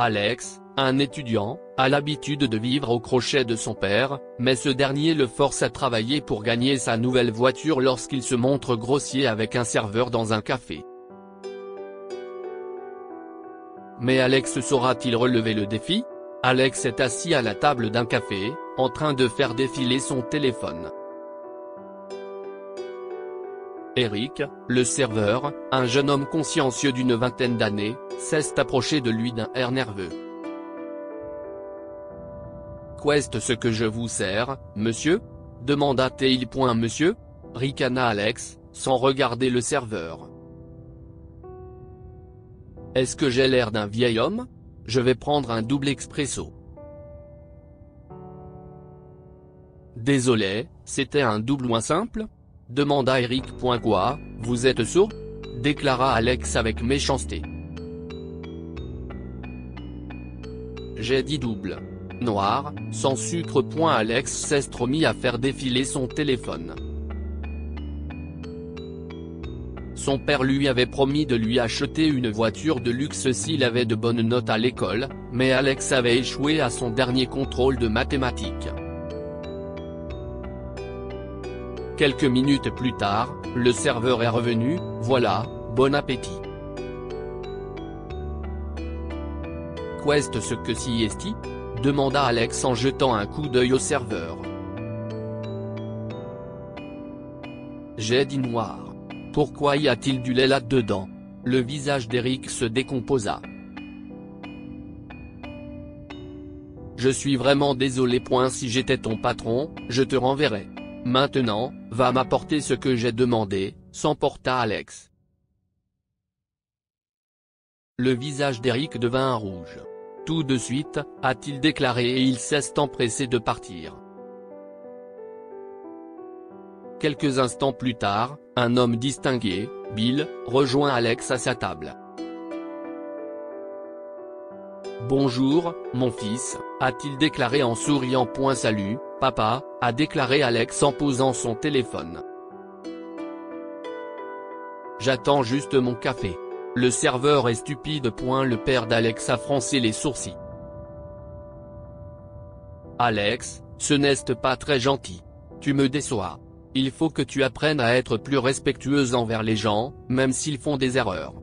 Alex, un étudiant, a l'habitude de vivre au crochet de son père, mais ce dernier le force à travailler pour gagner sa nouvelle voiture lorsqu'il se montre grossier avec un serveur dans un café. Mais Alex saura-t-il relever le défi? Alex est assis à la table d'un café, en train de faire défiler son téléphone. Eric, le serveur, un jeune homme consciencieux d'une vingtaine d'années, s'est approché de lui d'un air nerveux. Qu'est ce que je vous sers, monsieur? Demanda-t-il. Monsieur? Ricana Alex, sans regarder le serveur. Est-ce que j'ai l'air d'un vieil homme? Je vais prendre un double expresso. Désolé, c'était un double ou un simple? Demanda Eric. Quoi, vous êtes sourd? Déclara Alex avec méchanceté. J'ai dit double. Noir, sans sucre. Alex s'est remis à faire défiler son téléphone. Son père lui avait promis de lui acheter une voiture de luxe s'il avait de bonnes notes à l'école, mais Alex avait échoué à son dernier contrôle de mathématiques. Quelques minutes plus tard, le serveur est revenu. Voilà, bon appétit. Qu'est ce que siesti? Demanda Alex en jetant un coup d'œil au serveur. J'ai dit noir. Pourquoi y a-t-il du lait là-dedans? Le visage d'Eric se décomposa. Je suis vraiment désolé. Si j'étais ton patron, je te renverrais. Maintenant, va m'apporter ce que j'ai demandé, s'emporta Alex. Le visage d'Eric devint rouge. Tout de suite, a-t-il déclaré et il s'est empressé de partir. Quelques instants plus tard, un homme distingué, Bill, rejoint Alex à sa table. Bonjour, mon fils, a-t-il déclaré en souriant. Salut, papa, a déclaré Alex en posant son téléphone. J'attends juste mon café. Le serveur est stupide. Le père d'Alex a froncé les sourcils. Alex, ce n'est pas très gentil. Tu me déçois. Il faut que tu apprennes à être plus respectueuse envers les gens, même s'ils font des erreurs.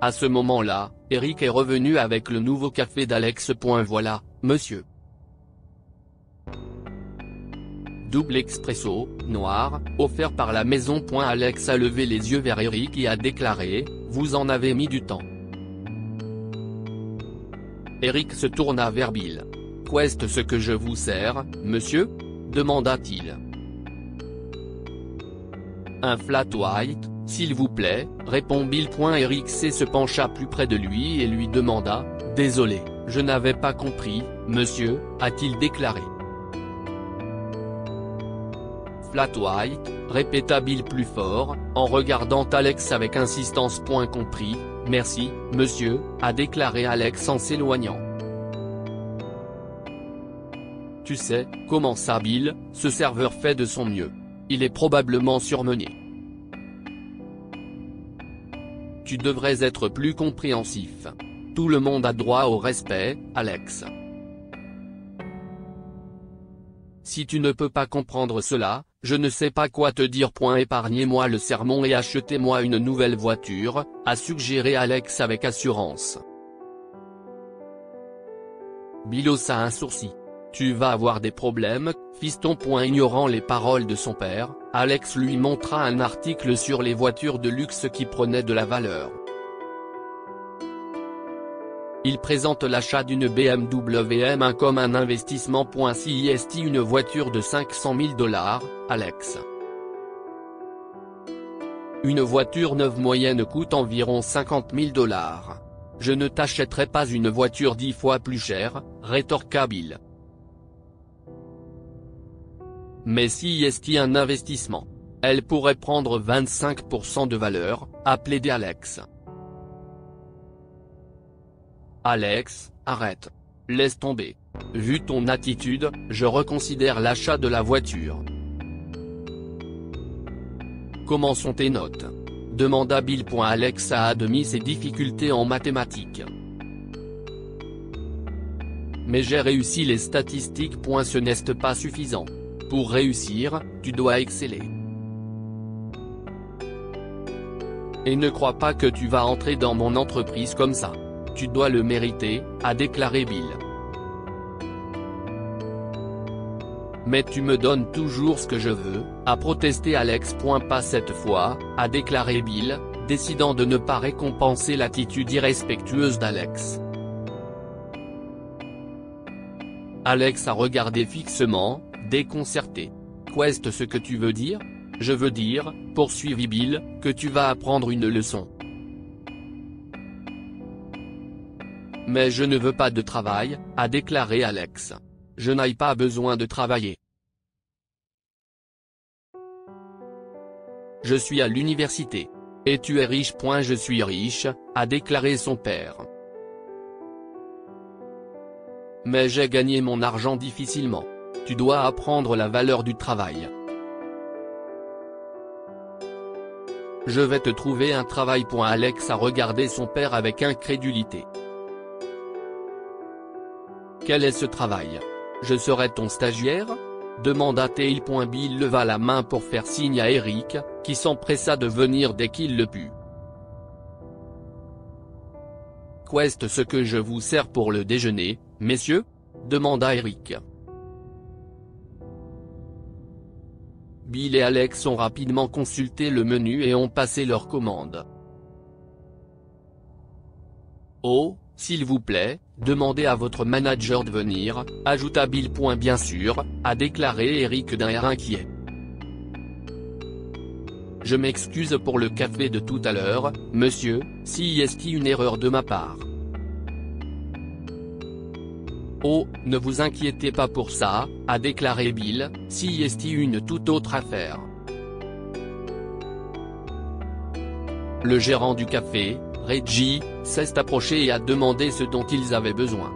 À ce moment-là, Eric est revenu avec le nouveau café d'Alex. Voilà, monsieur. Double expresso, noir, offert par la maison. Alex a levé les yeux vers Eric et a déclaré, vous en avez mis du temps. Eric se tourna vers Bill. Qu'est ce que je vous sers, monsieur? Demanda-t-il. Un flat white, s'il vous plaît, répond Bill. Eric se pencha plus près de lui et lui demanda, désolé, je n'avais pas compris, monsieur, a-t-il déclaré. Flat white, répéta Bill plus fort, en regardant Alex avec insistance. Compris, merci, monsieur, a déclaré Alex en s'éloignant. Tu sais, commença Bill, ce serveur fait de son mieux. Il est probablement surmené. Tu devrais être plus compréhensif. Tout le monde a droit au respect, Alex. Si tu ne peux pas comprendre cela, je ne sais pas quoi te dire. Épargnez-moi le sermon et achetez-moi une nouvelle voiture, a suggéré Alex avec assurance. Bill haussa un sourcil. Tu vas avoir des problèmes, fiston. Ignorant les paroles de son père, Alex lui montra un article sur les voitures de luxe qui prenaient de la valeur. Il présente l'achat d'une BMW M1 comme un investissement. Siesti une voiture de 500 000 $, Alex. Une voiture neuve moyenne coûte environ 50 000 $. Je ne t'achèterai pas une voiture 10 fois plus chère, rétorqua Bill. Mais siesti un investissement. Elle pourrait prendre 25% de valeur, a plaidé Alex. Alex, arrête. Laisse tomber. Vu ton attitude, je reconsidère l'achat de la voiture. Comment sont tes notes? demanda Bill. Alex a admis ses difficultés en mathématiques. Mais j'ai réussi les statistiques. Ce n'est pas suffisant. Pour réussir, tu dois exceller. Et ne crois pas que tu vas entrer dans mon entreprise comme ça. Tu dois le mériter, a déclaré Bill. Mais tu me donnes toujours ce que je veux, a protesté Alex. Pas cette fois, a déclaré Bill, décidant de ne pas récompenser l'attitude irrespectueuse d'Alex. Alex a regardé fixement, déconcerté. Qu'est-ce ce que tu veux dire? Je veux dire, poursuivit Bill, que tu vas apprendre une leçon. Mais je ne veux pas de travail, a déclaré Alex. Je n'ai pas besoin de travailler. Je suis à l'université. Et tu es riche. Je suis riche, a déclaré son père. Mais j'ai gagné mon argent difficilement. Tu dois apprendre la valeur du travail. Je vais te trouver un travail. Alex a regardé son père avec incrédulité. Quel est ce travail? Je serai ton stagiaire? Demanda-t-il. Bill leva la main pour faire signe à Eric, qui s'empressa de venir dès qu'il le put. Qu'est-ce ce que je vous sers pour le déjeuner, messieurs? Demanda Eric. Bill et Alex ont rapidement consulté le menu et ont passé leur commande. Oh, s'il vous plaît, demandez à votre manager de venir, ajouta Bill. Bien sûr, a déclaré Eric d'un air inquiet. Je m'excuse pour le café de tout à l'heure, monsieur, si est une erreur de ma part. Oh, ne vous inquiétez pas pour ça, a déclaré Bill, si est une toute autre affaire. Le gérant du café, Reggie, s'est approché et a demandé ce dont ils avaient besoin.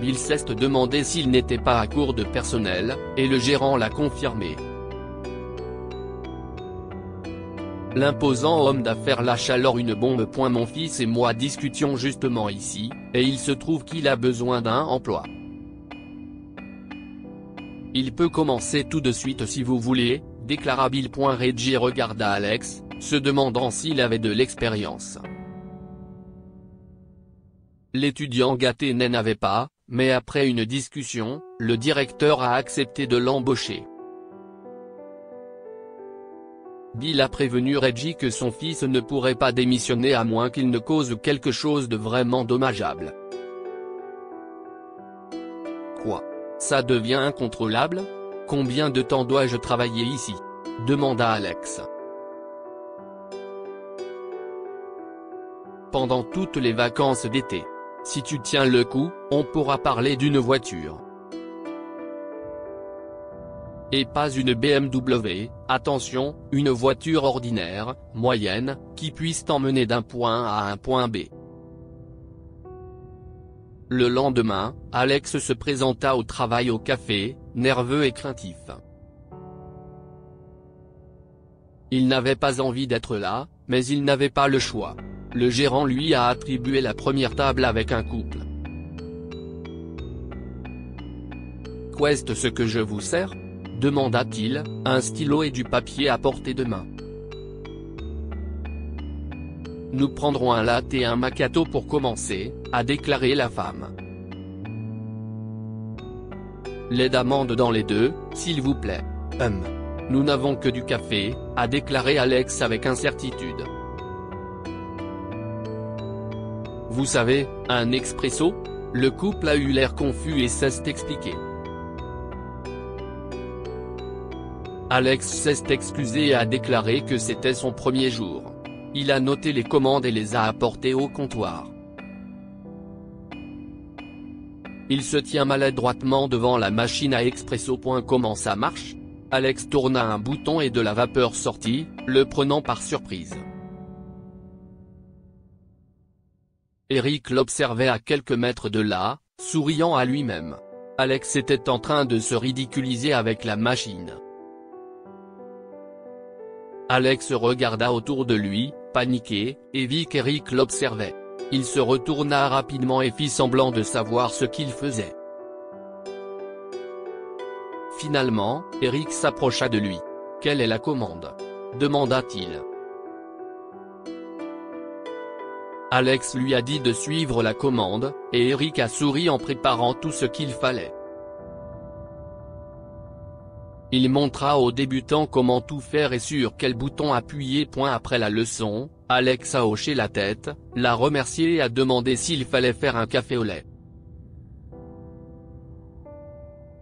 Bill s'est demandé s'il n'était pas à court de personnel, et le gérant l'a confirmé. L'imposant homme d'affaires lâche alors une bombe. Mon fils et moi discutions justement ici, et il se trouve qu'il a besoin d'un emploi. Il peut commencer tout de suite si vous voulez, déclara Bill. Reggie regarda Alex, se demandant s'il avait de l'expérience. L'étudiant gâté n'en avait pas, mais après une discussion, le directeur a accepté de l'embaucher. Bill a prévenu Reggie que son fils ne pourrait pas démissionner à moins qu'il ne cause quelque chose de vraiment dommageable. Quoi? Ça devient incontrôlable? Combien de temps dois-je travailler ici? Demanda Alex. Pendant toutes les vacances d'été. Si tu tiens le coup, on pourra parler d'une voiture. Et pas une BMW, attention, une voiture ordinaire, moyenne, qui puisse t'emmener d'un point A à un point B. Le lendemain, Alex se présenta au travail au café, nerveux et craintif. Il n'avait pas envie d'être là, mais il n'avait pas le choix. Le gérant lui a attribué la première table avec un couple. Qu'est-ce ce que je vous sers? Demanda-t-il, un stylo et du papier à portée de main. Nous prendrons un latte et un macchiato pour commencer, a déclaré la femme. Lait d'amande dans les deux, s'il vous plaît. Nous n'avons que du café, a déclaré Alex avec incertitude. Vous savez, un expresso? Le couple a eu l'air confus et s'est expliqué. Alex s'est excusé et a déclaré que c'était son premier jour. Il a noté les commandes et les a apportées au comptoir. Il se tient maladroitement devant la machine à expresso. Comment ça marche? Alex tourna un bouton et de la vapeur sortit, le prenant par surprise. Eric l'observait à quelques mètres de là, souriant à lui-même. Alex était en train de se ridiculiser avec la machine. Alex regarda autour de lui, paniqué, et vit qu'Eric l'observait. Il se retourna rapidement et fit semblant de savoir ce qu'il faisait. Finalement, Eric s'approcha de lui. « Quelle est la commande ?» demanda-t-il. Alex lui a dit de suivre la commande, et Eric a souri en préparant tout ce qu'il fallait. Il montra aux débutants comment tout faire et sur quel bouton appuyer. Après la leçon, Alex a hoché la tête, l'a remercié et a demandé s'il fallait faire un café au lait.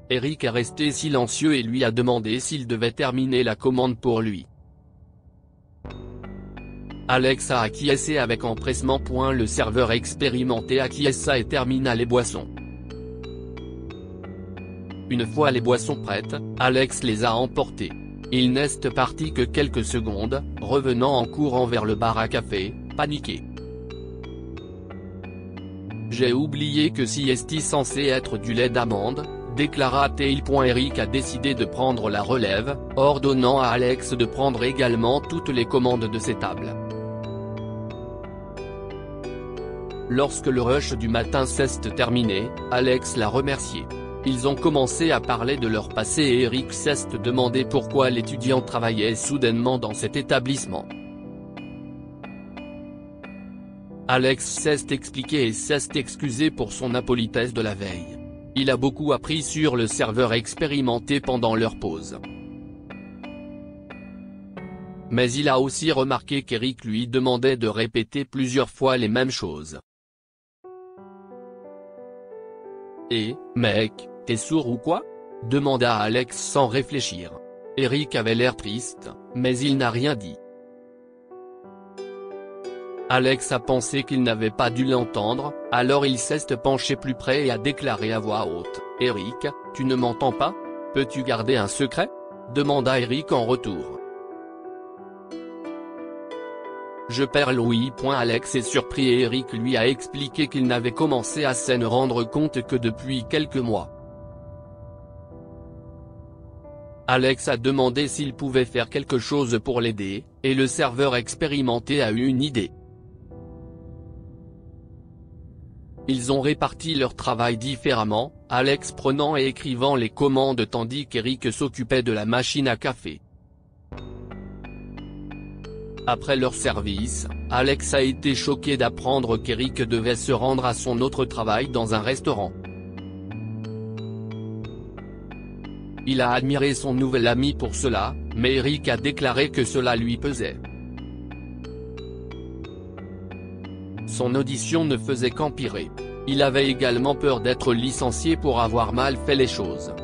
Eric est resté silencieux et lui a demandé s'il devait terminer la commande pour lui. Alex a acquiescé avec empressement. Le serveur expérimenté acquiesça et termina les boissons. Une fois les boissons prêtes, Alex les a emportées. Il n'est parti que quelques secondes, revenant en courant vers le bar à café, paniqué. « J'ai oublié que si est censé être du lait d'amande », déclara-t-il. Eric a décidé de prendre la relève, ordonnant à Alex de prendre également toutes les commandes de ses tables. Lorsque le rush du matin s'est terminé, Alex l'a remercié. Ils ont commencé à parler de leur passé et Eric s'est demandé pourquoi l'étudiant travaillait soudainement dans cet établissement. Alex s'est expliqué et s'est excusé pour son impolitesse de la veille. Il a beaucoup appris sur le serveur expérimenté pendant leur pause. Mais il a aussi remarqué qu'Eric lui demandait de répéter plusieurs fois les mêmes choses. « Eh, mec, t'es sourd ou quoi ?» demanda Alex sans réfléchir. Eric avait l'air triste, mais il n'a rien dit. Alex a pensé qu'il n'avait pas dû l'entendre, alors il s'est penché plus près et a déclaré à voix haute, « Eric, tu ne m'entends pas? Peux-tu garder un secret ?» demanda Eric en retour. Je perds Louis. Alex est surpris et Eric lui a expliqué qu'il n'avait commencé à se rendre compte que depuis quelques mois. Alex a demandé s'il pouvait faire quelque chose pour l'aider, et le serveur expérimenté a eu une idée. Ils ont réparti leur travail différemment, Alex prenant et écrivant les commandes tandis qu'Eric s'occupait de la machine à café. Après leur service, Alex a été choqué d'apprendre qu'Eric devait se rendre à son autre travail dans un restaurant. Il a admiré son nouvel ami pour cela, mais Eric a déclaré que cela lui pesait. Son audition ne faisait qu'empirer. Il avait également peur d'être licencié pour avoir mal fait les choses.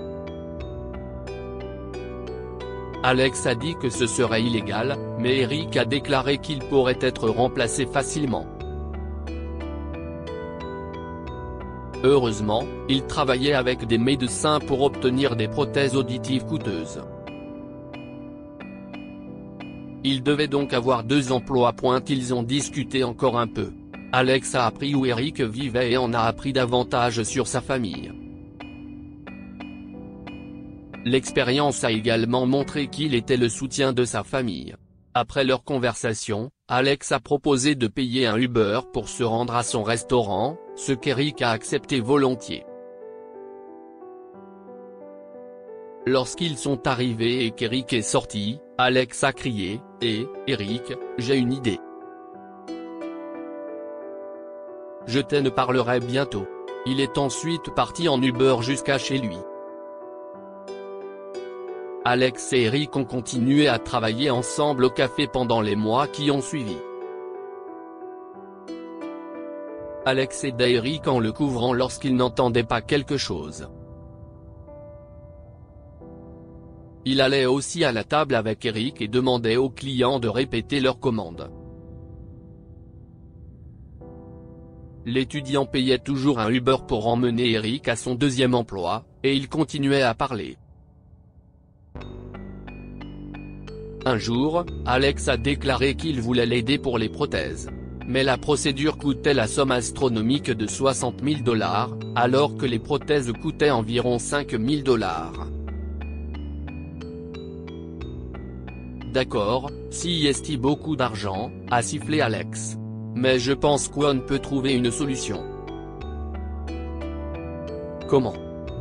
Alex a dit que ce serait illégal, mais Eric a déclaré qu'il pourrait être remplacé facilement. Heureusement, il travaillait avec des médecins pour obtenir des prothèses auditives coûteuses. Il devait donc avoir 2 emplois. Ils ont discuté encore un peu. Alex a appris où Eric vivait et en a appris davantage sur sa famille. L'expérience a également montré qu'il était le soutien de sa famille. Après leur conversation, Alex a proposé de payer un Uber pour se rendre à son restaurant, ce qu'Eric a accepté volontiers. Lorsqu'ils sont arrivés et qu'Eric est sorti, Alex a crié, « Hé, Eric, j'ai une idée. Je t'en parlerai bientôt. » Il est ensuite parti en Uber jusqu'à chez lui. Alex et Eric ont continué à travailler ensemble au café pendant les mois qui ont suivi. Alex aida Eric en le couvrant lorsqu'il n'entendait pas quelque chose. Il allait aussi à la table avec Eric et demandait aux clients de répéter leurs commandes. L'étudiant payait toujours un Uber pour emmener Eric à son 2e emploi, et il continuait à parler. Un jour, Alex a déclaré qu'il voulait l'aider pour les prothèses. Mais la procédure coûtait la somme astronomique de $60 000, alors que les prothèses coûtaient environ $5 000. D'accord, si est beaucoup d'argent, a sifflé Alex. Mais je pense qu'on peut trouver une solution. Comment ?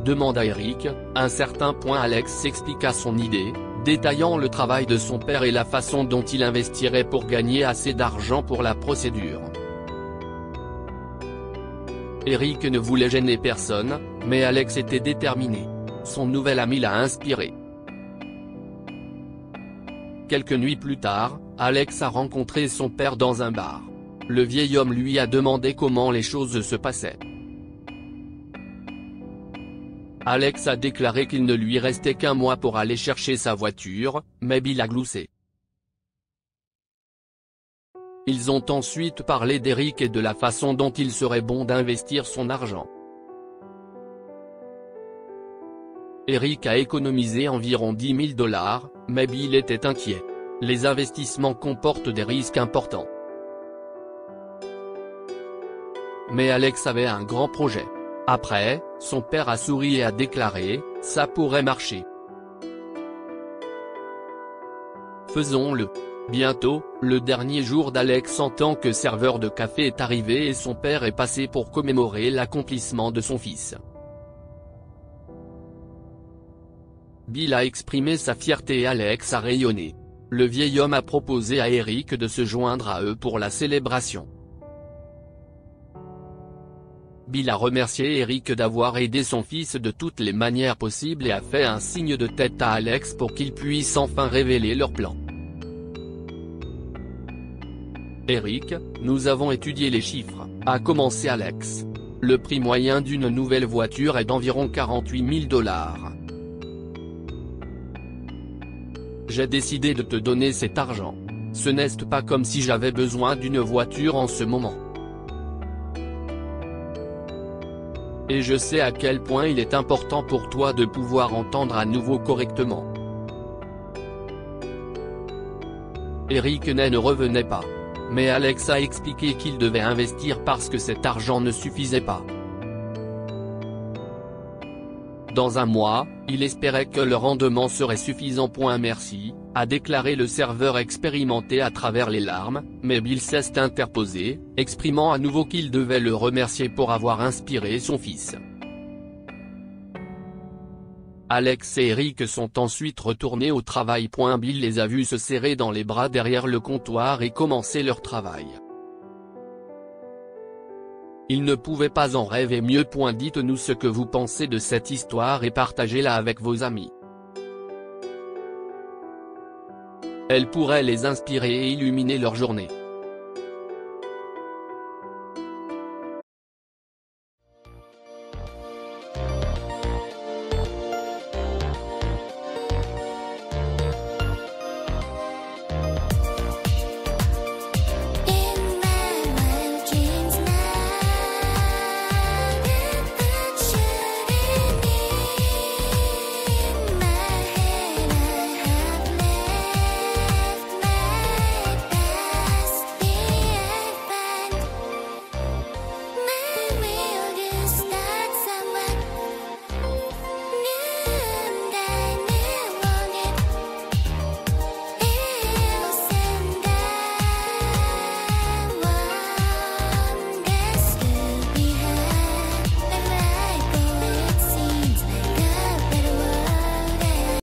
Demanda Eric. À un certain point Alex expliqua son idée, détaillant le travail de son père et la façon dont il investirait pour gagner assez d'argent pour la procédure. Eric ne voulait gêner personne, mais Alex était déterminé. Son nouvel ami l'a inspiré. Quelques nuits plus tard, Alex a rencontré son père dans un bar. Le vieil homme lui a demandé comment les choses se passaient. Alex a déclaré qu'il ne lui restait qu'un mois pour aller chercher sa voiture, mais Bill a gloussé. Ils ont ensuite parlé d'Eric et de la façon dont il serait bon d'investir son argent. Eric a économisé environ $10 000, mais Bill était inquiet. Les investissements comportent des risques importants. Mais Alex avait un grand projet. Après, son père a souri et a déclaré, « Ça pourrait marcher. Faisons-le ». Bientôt, le dernier jour d'Alex en tant que serveur de café est arrivé et son père est passé pour commémorer l'accomplissement de son fils. Bill a exprimé sa fierté et Alex a rayonné. Le vieil homme a proposé à Eric de se joindre à eux pour la célébration. Bill a remercié Eric d'avoir aidé son fils de toutes les manières possibles et a fait un signe de tête à Alex pour qu'ils puissent enfin révéler leur plan. Eric, nous avons étudié les chiffres, a commencé Alex. Le prix moyen d'une nouvelle voiture est d'environ $48 000. J'ai décidé de te donner cet argent. Ce n'est pas comme si j'avais besoin d'une voiture en ce moment. Et je sais à quel point il est important pour toi de pouvoir entendre à nouveau correctement. Eric ne revenait pas. Mais Alex a expliqué qu'il devait investir parce que cet argent ne suffisait pas. Dans un mois, il espérait que le rendement serait suffisant. Merci, a déclaré le serveur expérimenté à travers les larmes, mais Bill s'est interposé, exprimant à nouveau qu'il devait le remercier pour avoir inspiré son fils. Alex et Eric sont ensuite retournés au travail. Bill les a vus se serrer dans les bras derrière le comptoir et commencer leur travail. Ils ne pouvaient pas en rêver mieux. Dites-nous ce que vous pensez de cette histoire et partagez-la avec vos amis. Elle pourrait les inspirer et illuminer leur journée.